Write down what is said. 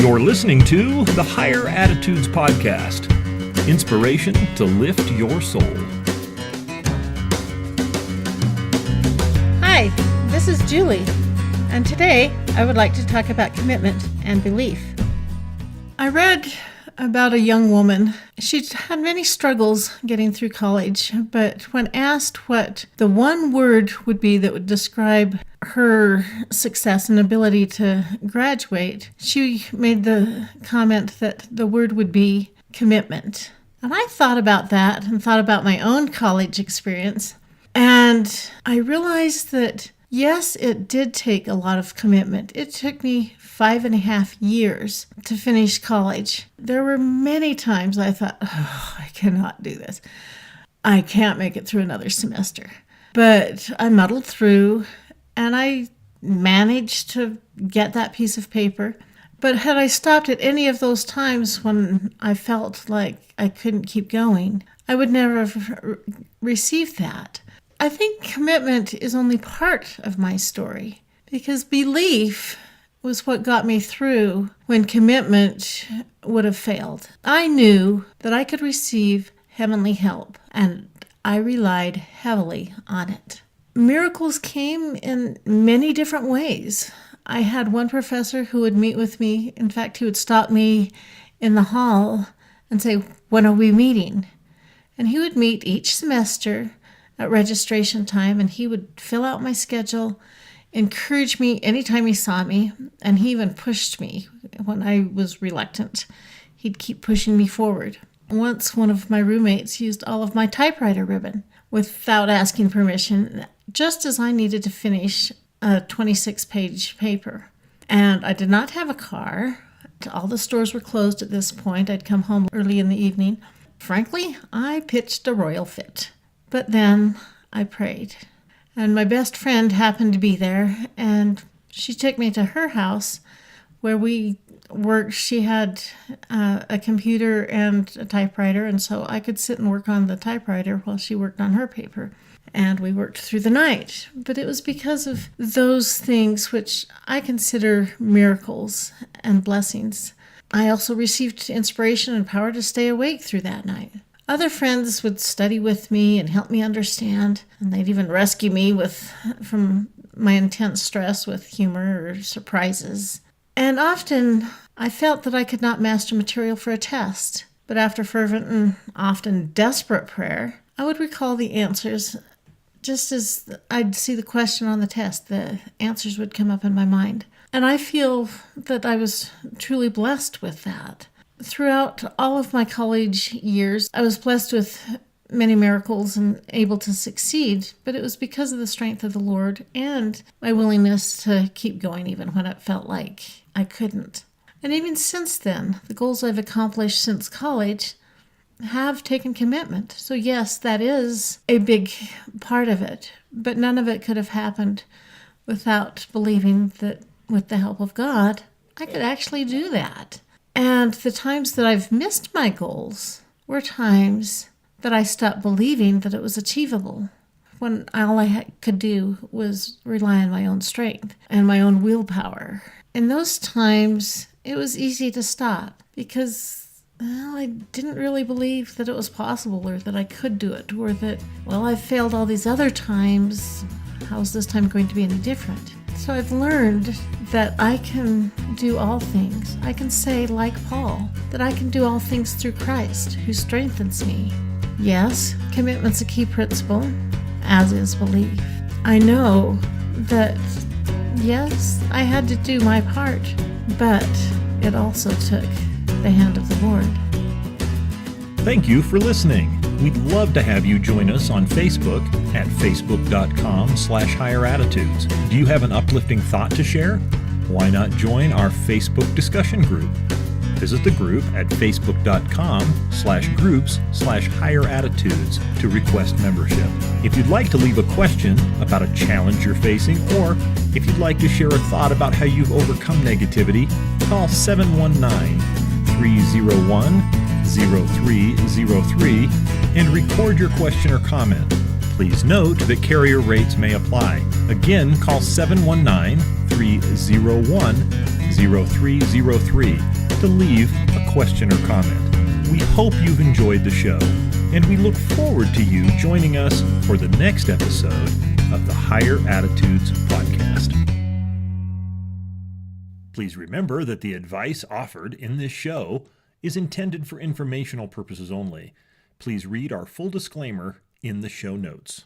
You're listening to the Higher Attitudes Podcast. Inspiration to lift your soul. Hi, this is Julie, and today I would like to talk about commitment and belief. I read about a young woman. She'd had many struggles getting through college, but when asked what the one word would be that would describe her success and ability to graduate, she made the comment that the word would be commitment. And I thought about that and thought about my own college experience, and I realized that yes, it did take a lot of commitment. It took me 5.5 years to finish college. There were many times I thought, I cannot do this. I can't make it through another semester. But I muddled through and I managed to get that piece of paper. But had I stopped at any of those times when I felt like I couldn't keep going, I would never have received that. I think commitment is only part of my story because belief was what got me through when commitment would have failed. I knew that I could receive heavenly help, and I relied heavily on it. Miracles came in many different ways. I had one professor who would meet with me. In fact, he would stop me in the hall and say, "When are we meeting?" And he would meet each semester at registration time, and he would fill out my schedule, encourage me anytime he saw me, and he even pushed me when I was reluctant. He'd keep pushing me forward. Once one of my roommates used all of my typewriter ribbon without asking permission, just as I needed to finish a 26-page paper. And I did not have a car. All the stores were closed at this point. I'd come home early in the evening. Frankly, I pitched a royal fit. But then I prayed, and my best friend happened to be there, and she took me to her house where we worked. She had a computer and a typewriter, and so I could sit and work on the typewriter while she worked on her paper, and we worked through the night. But it was because of those things which I consider miracles and blessings. I also received inspiration and power to stay awake through that night. Other friends would study with me and help me understand, and they'd even rescue me from my intense stress with humor or surprises. And often I felt that I could not master material for a test, but after fervent and often desperate prayer, I would recall the answers. Just as I'd see the question on the test, the answers would come up in my mind. And I feel that I was truly blessed with that. Throughout all of my college years, I was blessed with many miracles and able to succeed, but it was because of the strength of the Lord and my willingness to keep going even when it felt like I couldn't. And even since then, the goals I've accomplished since college have taken commitment. So yes, that is a big part of it, but none of it could have happened without believing that with the help of God, I could actually do that. And the times that I've missed my goals were times that I stopped believing that it was achievable, when all I could do was rely on my own strength and my own willpower. In those times, it was easy to stop because, I didn't really believe that it was possible or that I could do it, or that, I've failed all these other times. How is this time going to be any different? So I've learned that I can do all things. I can say, like Paul, that I can do all things through Christ, who strengthens me. Yes, commitment's a key principle, as is belief. I know that, yes, I had to do my part, but it also took the hand of the Lord. Thank you for listening. We'd love to have you join us on Facebook at facebook.com/higher-attitudes. Do you have an uplifting thought to share? Why not join our Facebook discussion group? Visit the group at facebook.com/groups/higher-attitudes to request membership. If you'd like to leave a question about a challenge you're facing, or if you'd like to share a thought about how you've overcome negativity, call 719-301-0303 and record your question or comment. Please note that carrier rates may apply. Again, call 719-301-0303 888-888-0303 to leave a question or comment. We hope you've enjoyed the show, and we look forward to you joining us for the next episode of the Higher Attitudes podcast. Please remember that the advice offered in this show is intended for informational purposes only. Please read our full disclaimer in the show notes.